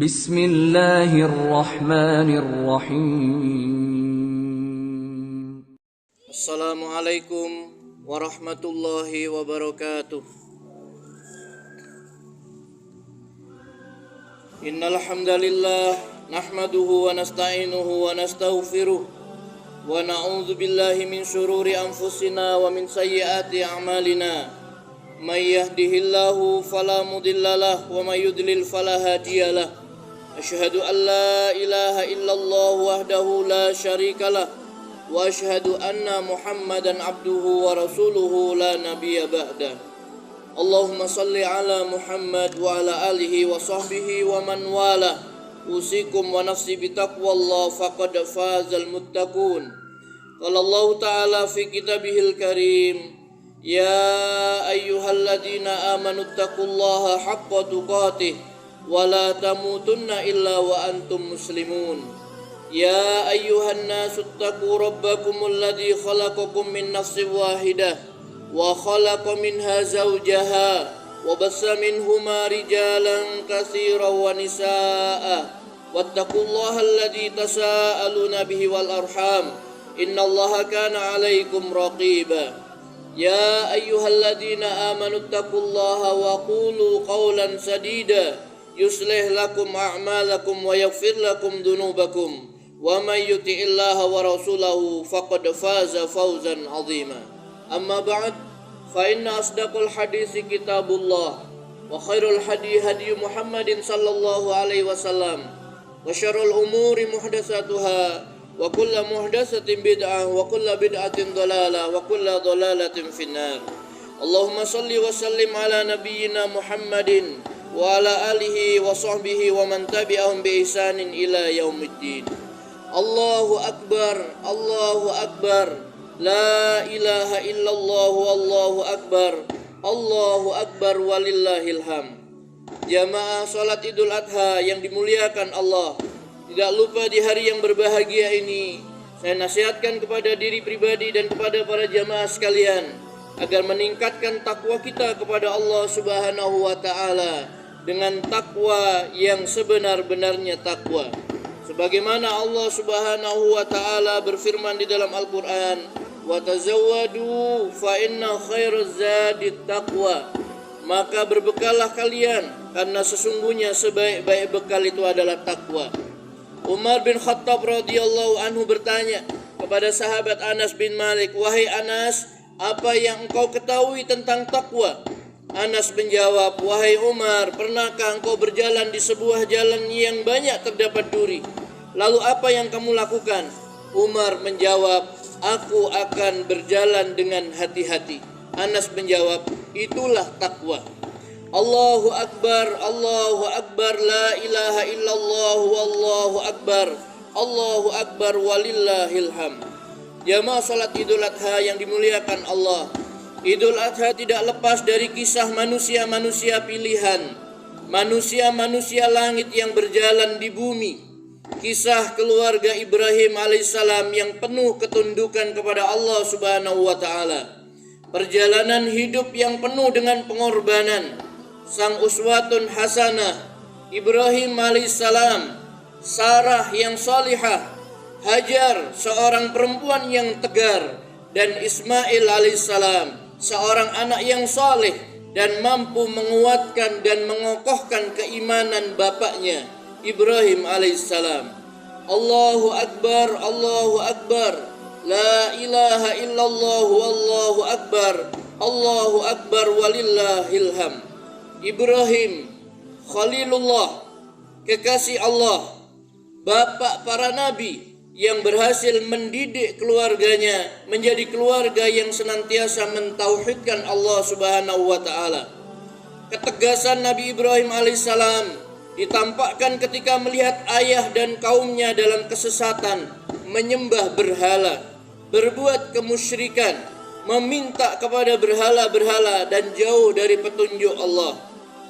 Bismillahirrahmanirrahim. Assalamualaikum warahmatullahi wabarakatuh. Innal hamdalillah nahmaduhu wa nasta'inuhu wa nastaghfiruh wa na'udzu billahi min shururi anfusina wa min sayyiati a'malina. May yahdihillahu fala mudhillalah wa may yudlil fala hadiyalah. Asyhadu an la ilaha illallah wahdahu la syarikalah wa asyhadu anna Muhammadan abduhu wa rasuluhu la nabiyya ba'dah. Allahumma salli ala Muhammad wa ala alihi wa sahbihi wa man wala. Usikum wa nafsi bitaqwallah faqad fazal muttaqun. Qala Allah ta'ala fi kitabihil karim, ya ayyuhalladzina amanu taqullaha haqqa tuqatih wa la tamutunna illa wa antum muslimun. Ya ayyuhan nasu taqu rabbakumul ladzi khalaqakum min nafsin wahidah wa khalaqa minha zawjaha wa bassa minhuma rijalan katsiran wa nisaa'a wattaqullaha alladzi tasaaluna bihi wal arham innallaha kana 'alaikum raqiba. Ya ayyuhalladzina amanu taqullaha wa qulu qawlan sadida yuslih lakum a'malakum wa yaghfir lakum dhunubakum wa may yuti'illaha wa rasulahu faqad faza fawzan 'azima. Amma ba'd, fa inna asdaqal haditsi kitabullah wa khairul hadi hadi Muhammadin sallallahu alaihi wasallam wa syarrul umuri muhdatsatuha wa kullu muhdatsatin bid'ah wa kullu bid'atin dhalalah wa kullu dhalalatin finnar. Allahumma salli wa sallim ala nabiyyina Muhammadin wa ala alihi wa sahbihi wa man tabi'ahum bi ihsanin ila yaumiddin. Allahu akbar, Allahu akbar, la ilaha illallah wallahu akbar, Allahu akbar walillahil hamd. Jamaah salat Idul Adha yang dimuliakan Allah, tidak lupa di hari yang berbahagia ini, saya nasihatkan kepada diri pribadi dan kepada para jamaah sekalian agar meningkatkan takwa kita kepada Allah Subhanahu wa ta'ala dengan takwa yang sebenar-benarnya takwa. Sebagaimana Allah Subhanahu wa ta'ala berfirman di dalam Al-Quran, wa tazawwadu fa inna khairaz zadi taqwa. Maka berbekallah kalian, karena sesungguhnya sebaik-baik bekal itu adalah takwa. Umar bin Khattab radhiyallahu anhu bertanya kepada sahabat Anas bin Malik, wahai Anas, apa yang engkau ketahui tentang takwa? Anas menjawab, wahai Umar, pernahkah engkau berjalan di sebuah jalan yang banyak terdapat duri? Lalu apa yang kamu lakukan? Umar menjawab, aku akan berjalan dengan hati-hati. Anas menjawab, itulah takwa. Allahu akbar, Allahu akbar, la ilaha illallah wallahu akbar, Allahu akbar walillahil hamd. Jamaah salat Idul Adha yang dimuliakan Allah, Idul Adha tidak lepas dari kisah manusia-manusia pilihan, manusia-manusia langit yang berjalan di bumi. Kisah keluarga Ibrahim alaihissalam yang penuh ketundukan kepada Allah Subhanahu wa ta'ala. Perjalanan hidup yang penuh dengan pengorbanan. Sang uswatun hasanah Ibrahim alaihissalam, Sarah yang salihah, Hajar seorang perempuan yang tegar, dan Ismail alaihissalam seorang anak yang saleh dan mampu menguatkan dan mengokohkan keimanan bapaknya Ibrahim alaihissalam. Allahu akbar, Allahu akbar, la ilaha illallah wallahu akbar, Allahu akbar walillahil hamd. Ibrahim Khalilullah, kekasih Allah, bapak para nabi yang berhasil mendidik keluarganya menjadi keluarga yang senantiasa mentauhidkan Allah Subhanahu wa ta'ala. Ketegasan Nabi Ibrahim alaihissalam ditampakkan ketika melihat ayah dan kaumnya dalam kesesatan, menyembah berhala, berbuat kemusyrikan, meminta kepada berhala-berhala dan jauh dari petunjuk Allah.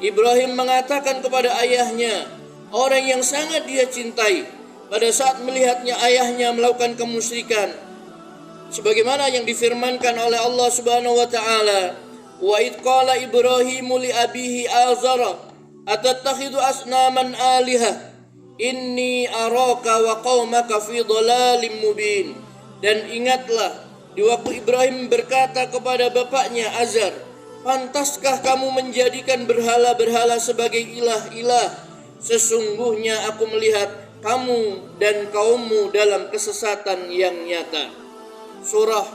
Ibrahim mengatakan kepada ayahnya, orang yang sangat dia cintai, pada saat melihatnya ayahnya melakukan kemusyrikan, sebagaimana yang difirmankan oleh Allah Subhanahu wa taala, wa id qala Ibrahimu li abihi azara atattakhidhu asnaman alihah inni araka wa qaumaka fi dhalalim mubin. Dan ingatlah di waktu Ibrahim berkata kepada bapaknya Azar, pantaskah kamu menjadikan berhala-berhala sebagai ilah-ilah? Sesungguhnya aku melihat kamu dan kaummu dalam kesesatan yang nyata. Surah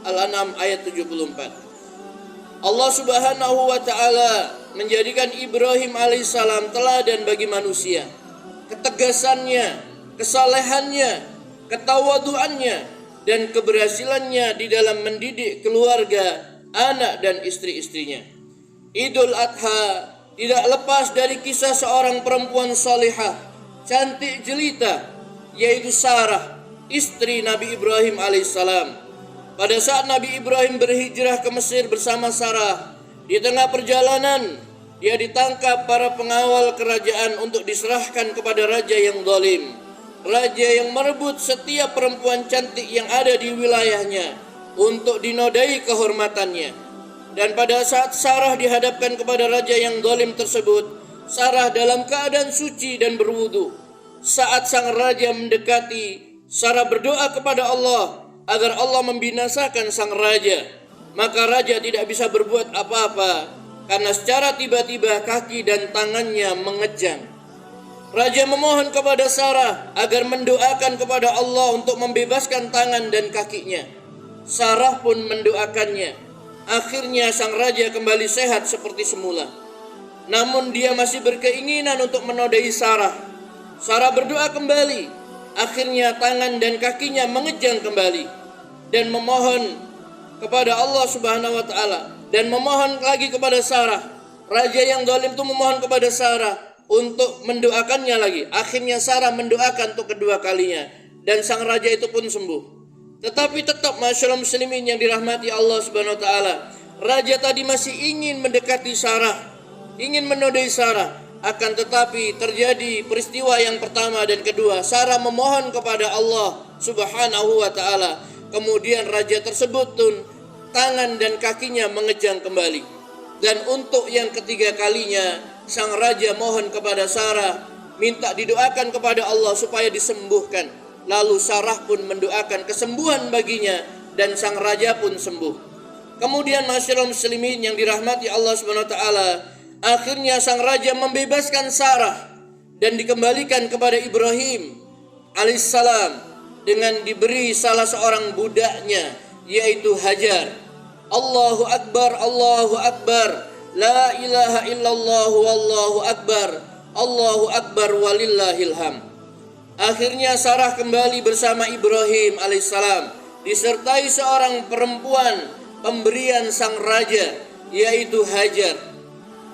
Al-An'am ayat 74. Allah Subhanahu wa ta'ala menjadikan Ibrahim alaihissalam teladan bagi manusia. Ketegasannya, kesalehannya, ketawaduannya, dan keberhasilannya di dalam mendidik keluarga, anak dan istri-istrinya. Idul Adha tidak lepas dari kisah seorang perempuan salihah, cantik jelita, yaitu Sarah, istri Nabi Ibrahim alaihissalam. Pada saat Nabi Ibrahim berhijrah ke Mesir bersama Sarah, di tengah perjalanan dia ditangkap para pengawal kerajaan untuk diserahkan kepada raja yang zalim. Raja yang merebut setiap perempuan cantik yang ada di wilayahnya untuk dinodai kehormatannya. Dan pada saat Sarah dihadapkan kepada raja yang zalim tersebut, Sarah dalam keadaan suci dan berwudu. Saat sang raja mendekati, Sarah berdoa kepada Allah agar Allah membinasakan sang raja. Maka raja tidak bisa berbuat apa-apa karena secara tiba-tiba kaki dan tangannya mengejang. Raja memohon kepada Sarah agar mendoakan kepada Allah untuk membebaskan tangan dan kakinya. Sarah pun mendoakannya. Akhirnya sang raja kembali sehat seperti semula. Namun dia masih berkeinginan untuk menodai Sarah. Sarah berdoa kembali. Akhirnya tangan dan kakinya mengejang kembali dan memohon kepada Allah Subhanahu wa ta'ala, dan memohon lagi kepada Sarah. Raja yang zalim itu memohon kepada Sarah untuk mendoakannya lagi. Akhirnya Sarah mendoakan untuk kedua kalinya dan sang raja itu pun sembuh. Tetapi tetap masyaallah muslimin yang dirahmati Allah Subhanahu wa taala, raja tadi masih ingin mendekati Sarah, ingin menodai Sarah. Akan tetapi terjadi peristiwa yang pertama dan kedua. Sarah memohon kepada Allah Subhanahu wa taala. Kemudian raja tersebut pun tangan dan kakinya mengejang kembali. Dan untuk yang ketiga kalinya, sang raja mohon kepada Sarah, minta didoakan kepada Allah supaya disembuhkan. Lalu Sarah pun mendoakan kesembuhan baginya dan sang raja pun sembuh. Kemudian masyaallah muslimin yang dirahmati Allah Subhanahu wa taala, akhirnya sang raja membebaskan Sarah dan dikembalikan kepada Ibrahim alaihissalam dengan diberi salah seorang budaknya, yaitu Hajar. Allahu Akbar, Allahu Akbar, la ilaha illallah wallahu akbar, Allahu Akbar walillahil ham. Akhirnya Sarah kembali bersama Ibrahim alaihissalam disertai seorang perempuan pemberian sang raja, yaitu Hajar.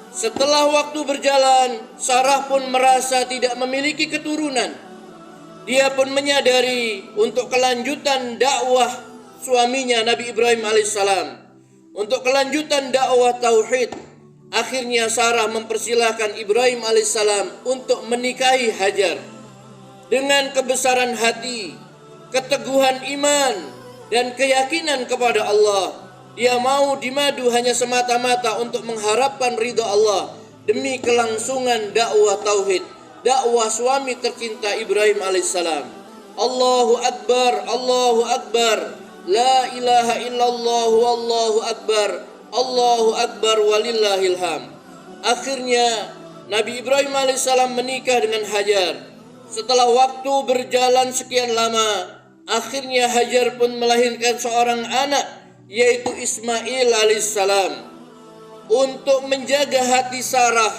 Setelah waktu berjalan, Sarah pun merasa tidak memiliki keturunan. Dia pun menyadari untuk kelanjutan dakwah suaminya Nabi Ibrahim alaihissalam, untuk kelanjutan dakwah tauhid. Akhirnya Sarah mempersilahkan Ibrahim alaihissalam untuk menikahi Hajar. Dengan kebesaran hati, keteguhan iman, dan keyakinan kepada Allah, dia mau dimadu hanya semata-mata untuk mengharapkan ridha Allah demi kelangsungan dakwah tauhid, dakwah suami tercinta Ibrahim alaihissalam. Allahu Akbar, Allahu Akbar, la ilaha illallah wallahu akbar, Allahu Akbar walillahil ham. Akhirnya Nabi Ibrahim alaihissalam menikah dengan Hajar. Setelah waktu berjalan sekian lama, akhirnya Hajar pun melahirkan seorang anak, yaitu Ismail alaihissalam. Untuk menjaga hati Sarah,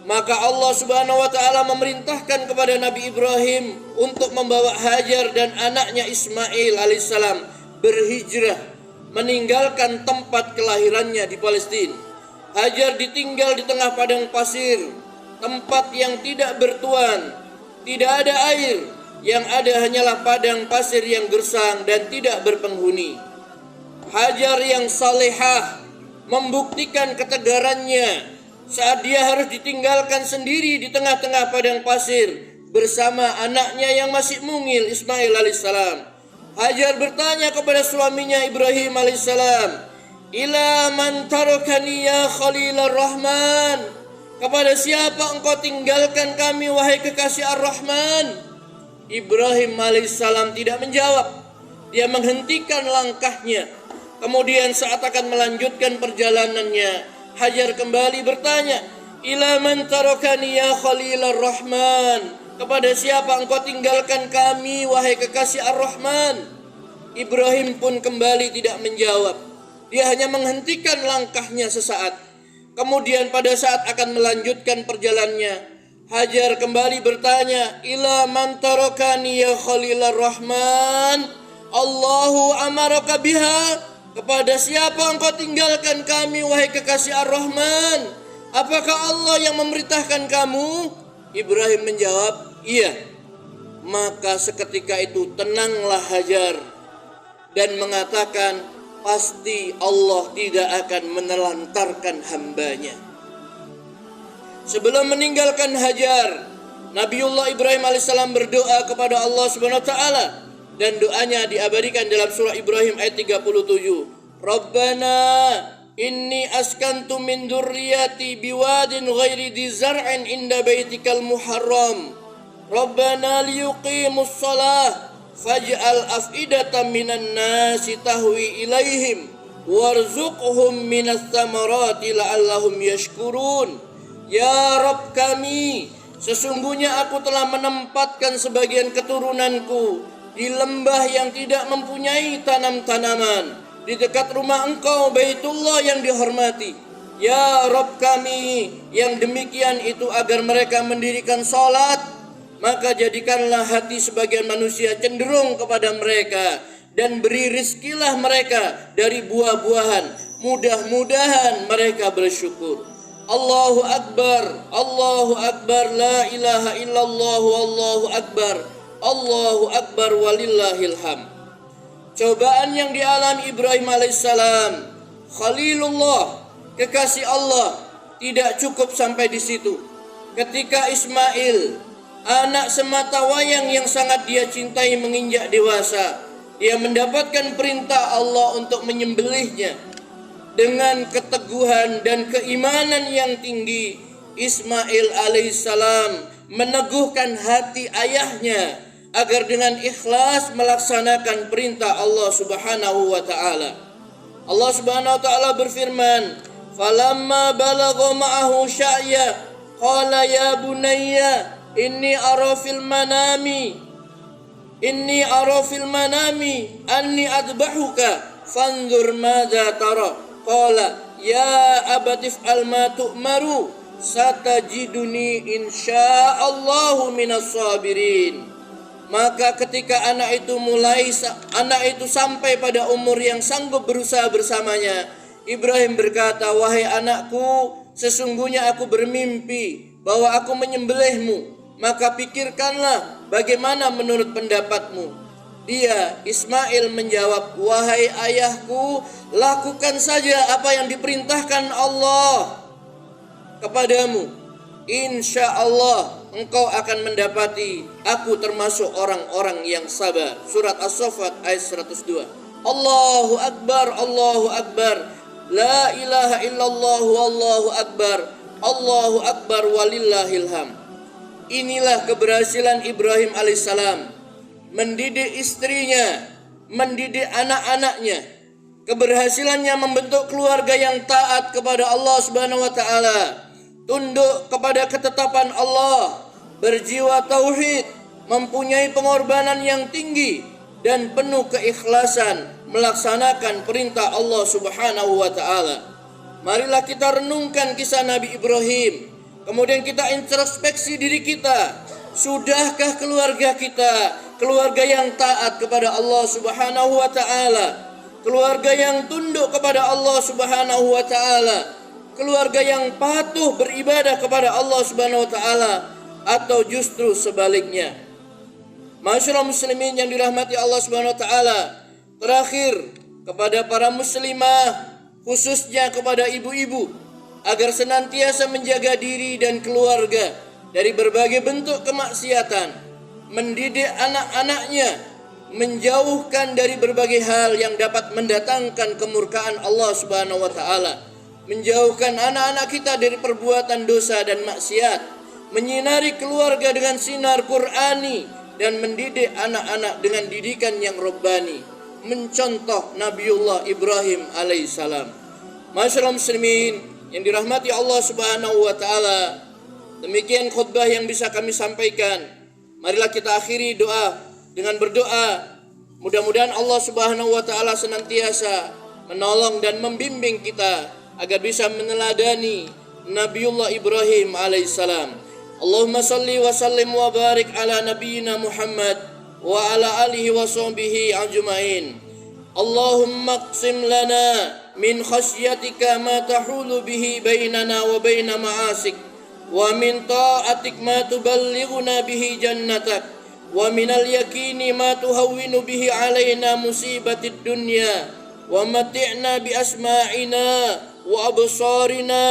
maka Allah Subhanahu wa taala memerintahkan kepada Nabi Ibrahim untuk membawa Hajar dan anaknya Ismail alaihissalam berhijrah, meninggalkan tempat kelahirannya di Palestina. Hajar ditinggal di tengah padang pasir, tempat yang tidak bertuan, tidak ada air, yang ada hanyalah padang pasir yang gersang dan tidak berpenghuni. Hajar yang salehah membuktikan ketegarannya saat dia harus ditinggalkan sendiri di tengah-tengah padang pasir bersama anaknya yang masih mungil, Ismail alaihissalam. Hajar bertanya kepada suaminya Ibrahim alaihissalam, "Ila man tarakani ya Khalilar Rahman?" Kepada siapa engkau tinggalkan kami, wahai kekasih Ar-Rahman? Ibrahim alaihissalam tidak menjawab. Dia menghentikan langkahnya. Kemudian saat akan melanjutkan perjalanannya, Hajar kembali bertanya, ila man tarakani ya Khalilar Rahman? Kepada siapa engkau tinggalkan kami, wahai kekasih Ar-Rahman? Ibrahim pun kembali tidak menjawab. Dia hanya menghentikan langkahnya sesaat. Kemudian pada saat akan melanjutkan perjalanannya, Hajar kembali bertanya, ila man tarakani ya Khalilar Rahman? Allahu amaraka biha? Kepada siapa engkau tinggalkan kami, wahai kekasih Ar-Rahman? Apakah Allah yang memerintahkan kamu? Ibrahim menjawab, iya. Maka seketika itu tenanglah Hajar dan mengatakan, pasti Allah tidak akan menelantarkan hambanya. Sebelum meninggalkan Hajar, Nabiullah Ibrahim alaihissalam berdoa kepada Allah Subhanahu wa taala, dan doanya diabadikan dalam surah Ibrahim ayat 37. Rabbana inni askantu min dzurriyyati biwadin ghairi dzi zar'in inda baitikal muharram. Rabbana liyuqimus shalah faj'al af'idatan minan nasi tahwi ilaihim warzuqhum minas thamarati la'allahum yashkurun. Ya Rabb kami, sesungguhnya aku telah menempatkan sebagian keturunanku di lembah yang tidak mempunyai tanam-tanaman, di dekat rumah engkau Baitullah yang dihormati. Ya Rabb kami, yang demikian itu agar mereka mendirikan salat, maka jadikanlah hati sebagian manusia cenderung kepada mereka, dan beri rizkilah mereka dari buah-buahan. Mudah-mudahan mereka bersyukur. Allahu Akbar, Allahu Akbar, la ilaha illallah, wallahu Akbar, Allahu Akbar, walillahil hamd. Cobaan yang dialami Ibrahim alaihissalam, Khalilullah, kekasih Allah, tidak cukup sampai di situ. Ketika Ismail, anak semata wayang yang sangat dia cintai, menginjak dewasa, dia mendapatkan perintah Allah untuk menyembelihnya. Dengan keteguhan dan keimanan yang tinggi, Ismail alaihissalam meneguhkan hati ayahnya agar dengan ikhlas melaksanakan perintah Allah Subhanahu wa taala. Allah Subhanahu wa taala berfirman, "Falamma balagha ma'ahu sya'ya, qala ya bunayya inni ara fil manami anni adbahuka fanzur madza tara." Qala ya abatif alma tu'maru satajiduni insyaallahu minas sabirin. Maka ketika anak itu sampai pada umur yang sanggup berusaha bersamanya, Ibrahim berkata, wahai anakku, sesungguhnya aku bermimpi bahwa aku menyembelihmu, maka pikirkanlah bagaimana menurut pendapatmu. Dia, Ismail, menjawab, wahai ayahku, lakukan saja apa yang diperintahkan Allah kepadamu. Insya Allah engkau akan mendapati aku termasuk orang-orang yang sabar. Surat As-Saffat ayat 102. Allahu Akbar, Allahu Akbar, la ilaha illallah, wallahu Akbar, Allahu Akbar, walillahil hamd. Inilah keberhasilan Ibrahim alaihissalam mendidik istrinya, mendidik anak-anaknya. Keberhasilannya membentuk keluarga yang taat kepada Allah Subhanahu wa taala, tunduk kepada ketetapan Allah, berjiwa tauhid, mempunyai pengorbanan yang tinggi dan penuh keikhlasan melaksanakan perintah Allah Subhanahu wa taala. Marilah kita renungkan kisah Nabi Ibrahim, kemudian kita introspeksi diri kita. Sudahkah keluarga kita keluarga yang taat kepada Allah Subhanahu wa taala, keluarga yang tunduk kepada Allah Subhanahu wa taala, keluarga yang patuh beribadah kepada Allah Subhanahu wa taala, atau justru sebaliknya? Masyaallah muslimin yang dirahmati Allah Subhanahu wa taala, terakhir kepada para muslimah, khususnya kepada ibu-ibu, agar senantiasa menjaga diri dan keluarga dari berbagai bentuk kemaksiatan, mendidik anak-anaknya, menjauhkan dari berbagai hal yang dapat mendatangkan kemurkaan Allah Subhanahu wa taala. menjauhkan anak-anak kita dari perbuatan dosa dan maksiat, menyinari keluarga dengan sinar Qur'ani, dan mendidik anak-anak dengan didikan yang Rabbani, mencontoh Nabiullah Ibrahim alaihissalam. Masyaallah muslimin yang dirahmati Allah Subhanahu wa taala, demikian khutbah yang bisa kami sampaikan. Marilah kita akhiri doa dengan berdoa, mudah-mudahan Allah Subhanahu wa taala senantiasa menolong dan membimbing kita agar bisa meneladani Nabiullah Ibrahim alaihissalam. Allahumma salli wa sallim wa barik ala nabiyyina Muhammad wa ala alihi wa sahbihi ajma'in. Allahumma qsim lana min khasyatika ma tahulu bihi bainana wa baina ma'asik, wa min ta'atik ma tuballighuna bihi jannatak, wa minal yakini ma tuhawwinu bihi alaina musibatid dunya, wa mati'na bi asma'ina wa absarina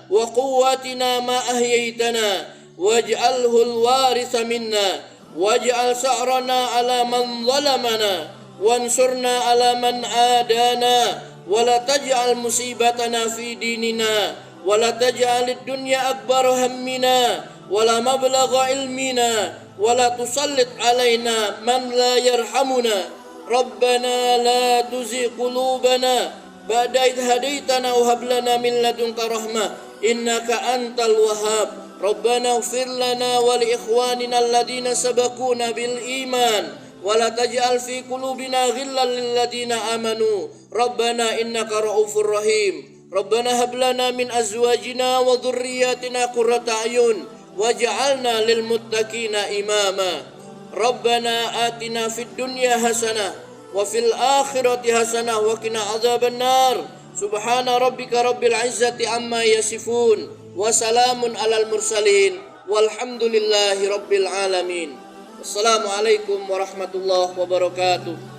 wa quwwatina ma ahyaitana, waj'alhu al-waritha minna, waj'al sa'rana ala man zalamana, wansurna ala man adana, wa la taj'al musibatana fi dinina, wa la taj'al ad-dunya akbar hammina, wa la mablagha ilmina, wa la tusallit alaina man la yarhamuna. Rabbana la tuzigh qulubana ba'da idh hadaitana wa hab lana min ladunka rahmah innaka antal wahhab. Rabbana ighfir lana wa li ikhwanina alladhina sabaquna bil iman wa la taj'al fi qulubina ghillan lil ladzina amanu Rabbana innaka ra'ufur rahim. Rabbana hab lana min azwajina wa dhurriyyatina qurrata a'yun waj'alna lil muttaqina imama. Rabbana atina fid dunya hasanah wa fil akhirati hasanah wa qina adzaban nar. Subhana rabbika rabbil izzati amma yasifun wa salamun alal mursalin walhamdulillahi rabbil alamin. Wassalamualaikum warahmatullahi wabarakatuh.